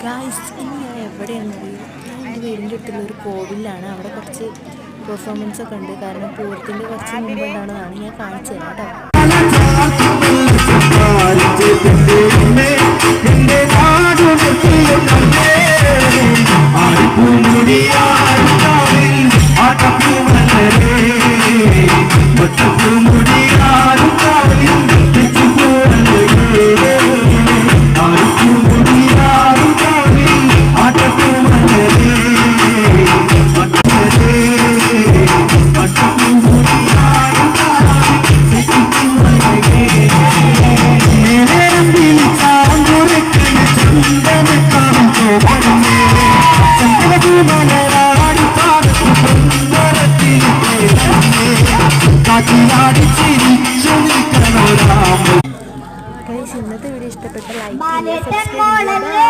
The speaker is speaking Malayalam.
ഗായ്സ്, ഇനി ഞാൻ എവിടെയാണെന്നറിയോ? ഞാൻ എൻ്റെ വീടിൻ്റെ അടുത്തുള്ളൊരു കോവിലാണ്. അവിടെ കുറച്ച് പെർഫോമൻസ് ഒക്കെ ഉണ്ട്. കാരണം പൂരത്തിൻ്റെ കുറച്ച് മുമ്പ് ഉണ്ടാവുന്നതാണ്. ഞാൻ കാണിച്ചു തരാം കേട്ടോ. Oh,